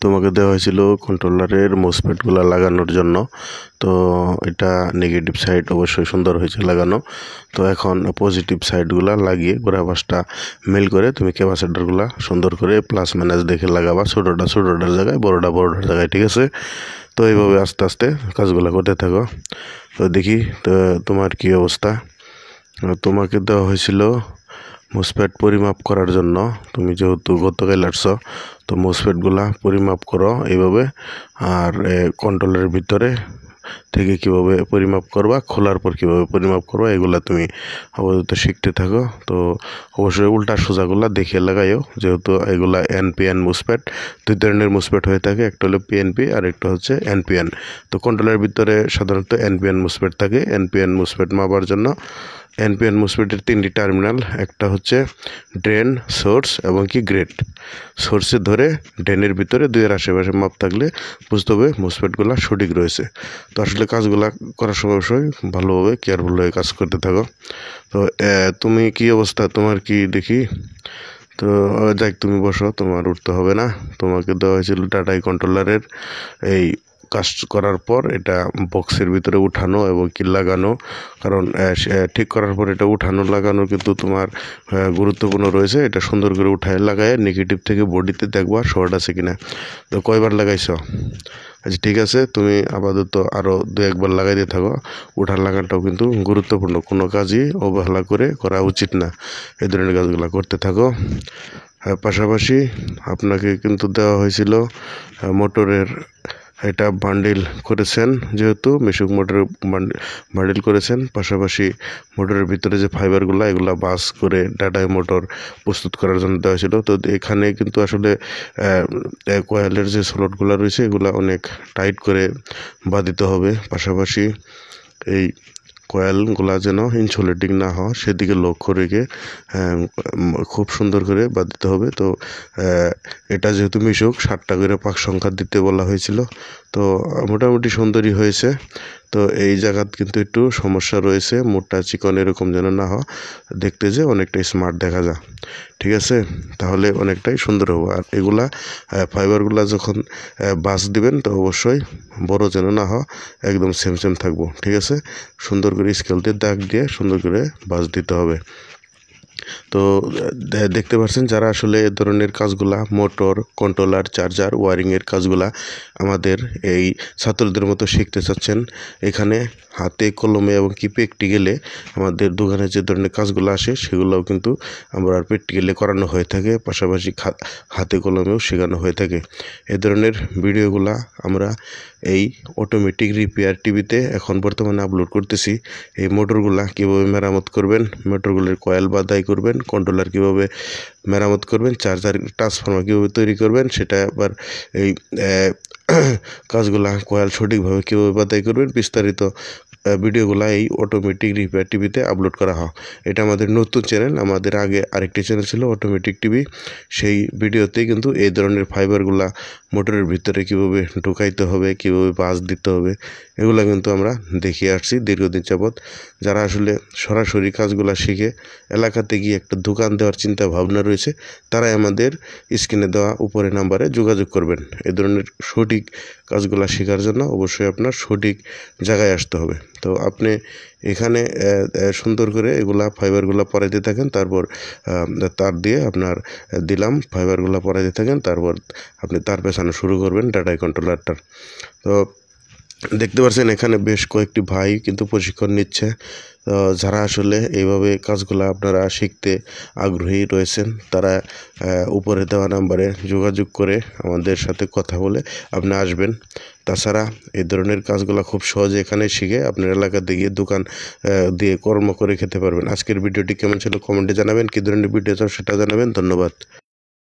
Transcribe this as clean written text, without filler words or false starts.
তোমাকে দেওয়া হয়েছিল কন্ট্রোলারের মোসফেটগুলো লাগানোর জন্য। তো এটা নেগেটিভ সাইড অবশ্যই সুন্দর হয়েছে লাগানো। তো এখন পজিটিভ সাইডগুলো লাগিয়ে গোড়া পাশটা মিল করে তুমি ক্যাপাসিটরগুলো সুন্দর করে প্লাস মাইনাস দেখে লাগাবা, ছোটোটা ছোটোটার জায়গায়, বড়োটা বড়োটার জায়গায়, ঠিক আছে? তো এইভাবে আস্তে আস্তে কাজগুলো করতে থাকো। তো দেখি তো তোমার কি অবস্থা। তোমাকে দেওয়া হয়েছিল মোসফেট পরিমাপ করার জন্য। তুমি যেহেতু গতকাল আসছো, তো মোসফেটগুলা পরিমাপ করো এইভাবে। আর কন্ট্রোলের ভিতরে থেকে কিভাবে পরিমাপ করবা, খোলার পর কিভাবে পরিমাপ করবা, এগুলা তুমি আপাতত শিখতে থাকো। তো অবশ্যই উল্টা সোজাগুলা দেখে লাগাইও, যেহেতু এগুলা এনপিএন মোসফেট। দুই ধরনের মোসফেট হয়ে থাকে, একটা হলো পিএনপি আর একটা হচ্ছে এনপিএন। তো কন্ট্রোলের ভিতরে সাধারণত এনপিএন মোসফেট থাকে। এনপিএন মোসফেট মাপার জন্য এনপিএন মোসফেটের 3টি টার্মিনাল, একটা হচ্ছে ড্রেন, সোর্স এবং কি গ্রেট। সোর্সে ধরে ড্রেনের ভিতরে দুইয়ের আশেপাশে মাপ থাকলে বুঝতে হবে মোসফেটগুলো সঠিক রয়েছে। তো আসলে কাজগুলো করার সময় অবশ্যই ভালোভাবে কেয়ারফুল হয়ে কাজ করতে থাকো। তো তুমি কি অবস্থা, তোমার কি দেখি। তো যাক, তুমি বসো, তোমার উঠতে হবে না। তোমাকে দেওয়া হয়েছিল টাটাই কন্ট্রোলারের এই কাজ করার পর এটা বক্সের ভিতরে উঠানো এবং কি লাগানো। কারণ ঠিক করার পর এটা উঠানো লাগানো কিন্তু তোমার গুরুত্বপূর্ণ রয়েছে। এটা সুন্দর করে উঠায় লাগায় নেগেটিভ থেকে বডিতে দেখবা শর্ট আছে কিনা। তো কয়বার লাগাইছো? আচ্ছা ঠিক আছে, তুমি আপাতত আরও 2-1বার লাগাই দিয়ে থাকো। উঠার লাগানোটাও কিন্তু গুরুত্বপূর্ণ, কোনো কাজই অবহেলা করে করা উচিত না। এই ধরনের কাজগুলো করতে থাকো। পাশাপাশি আপনাকে কিন্তু দেওয়া হয়েছিল মোটরের এটা বান্ডিল করেছেন, যেহেতু মিশুক মোটরের বান্ডিল করেছেন। পাশাপাশি মোটরের ভিতরে যে ফাইবারগুলো, এগুলা বাস করে টাটাই মোটর প্রস্তুত করার জন্য দেওয়া ছিল। তো এখানে কিন্তু আসলে কয়েলের যে স্লটগুলো রয়েছে, এগুলা অনেক টাইট করে বাঁধিতে হবে। পাশাপাশি এই কয়েলগুলা যেন ইনসুলেটিং না হয় সেদিকে লক্ষ্য রেখে খুব সুন্দর করে বাঁধতে হবে। তো এটা যেহেতু মিশুক 7টা করে পাক সংখ্যা দিতে বলা হয়েছিল, তো মোটামুটি সুন্দরই হয়েছে। তো এই জায়গাত কিন্তু একটু সমস্যা রয়েছে, মোটা চিকন এরকম যেন না হয়, দেখতে যে অনেকটাই স্মার্ট দেখা যায়, ঠিক আছে? তাহলে অনেকটাই সুন্দর হবে। আর এগুলা ফাইবারগুলা যখন বাস দিবেন তো অবশ্যই বড় যেন না হয়, একদম সেম সেম থাকবো, ঠিক আছে? সুন্দর করে স্কেল দিয়ে দাগ দিয়ে সুন্দর করে বাস দিতে হবে। তো দেখতে পাচ্ছেন, যারা আসলে এ ধরনের কাজগুলা মোটর, কন্ট্রোলার, চার্জার, ওয়ারিংয়ের কাজগুলা আমাদের এই ছাত্রদের মতো শিখতে চাচ্ছেন, এখানে হাতে কলমে এবং কি প্র্যাকটিক্যালে আমাদের দোকানে যে ধরনের কাজগুলো আসে সেগুলোও কিন্তু আমরা প্র্যাকটিক্যালি করানো হয়ে থাকে। পাশাপাশি হাতে কলমেও শেখানো হয়ে থাকে। এ ধরনের ভিডিওগুলা আমরা এই অটোমেটিক রিপেয়ার টিভিতে এখন বর্তমানে আপলোড করতেছি। এই মোটরগুলা কীভাবে মেরামত করবেন, মোটরগুলোর কয়েল বাদাই করবেন, কন্ট্রোলার কীভাবে মেরামত করবেন, চার্জার ট্রান্সফর্মার কীভাবে তৈরি করবেন, সেটা আবার এই কাজগুলা কয়েল সঠিকভাবে কীভাবে বাদাই করবেন, বিস্তারিত ভিডিওগুলো এই অটোমেটিক রিপেয়ার টিভিতে আপলোড করা হয়। এটা আমাদের নতুন চ্যানেল। আমাদের আগে আরেকটি চ্যানেল ছিল অটোমেটিক টিভি, সেই ভিডিওতে কিন্তু এই ধরনের ফাইবারগুলা মোটরের ভিতরে কীভাবে ঢুকাইতে হবে, কীভাবে বাস দিতে হবে, এগুলো কিন্তু আমরা দেখিয়ে আসছি দীর্ঘদিন যাবৎ। যারা আসলে সরাসরি কাজগুলো শিখে এলাকাতে গিয়ে একটা দোকান দেওয়ার চিন্তা ভাবনা রয়েছে, তারাই আমাদের স্ক্রিনে দেওয়া উপরে নাম্বারে যোগাযোগ করবেন। এই ধরনের সঠিক কাজগুলো শেখার জন্য অবশ্যই আপনার সঠিক জায়গায় আসতে হবে। তো আপনি এখানে সুন্দর করে এগুলা ফাইবারগুলো পরাইতে থাকেন, তারপর তার দিয়ে আপনার দিলাম ফাইবারগুলো পরাইতে থাকেন, তারপর আপনি তার পেছানো শুরু করবেন টাটাই কন্ট্রোলারটার। তো দেখতে পাচ্ছেন এখানে বেশ কয়েকটি ভাই কিন্তু প্রশিক্ষণ নিচ্ছে। যারা আসলে এইভাবে কাজগুলো আপনারা শিখতে আগ্রহী রয়েছেন, তারা উপরে দেওয়া নাম্বারে যোগাযোগ করে আমাদের সাথে কথা বলে আপনি আসবেন। তাছাড়া এই ধরনের কাজগুলো খুব সহজে এখানে শিখে আপনার এলাকাতে গিয়ে দোকান দিয়ে কর্ম করে খেতে পারবেন। আজকের ভিডিওটি কেমন ছিল কমেন্টে জানাবেন, কী ধরনের ভিডিও চাও সেটা জানাবেন। ধন্যবাদ।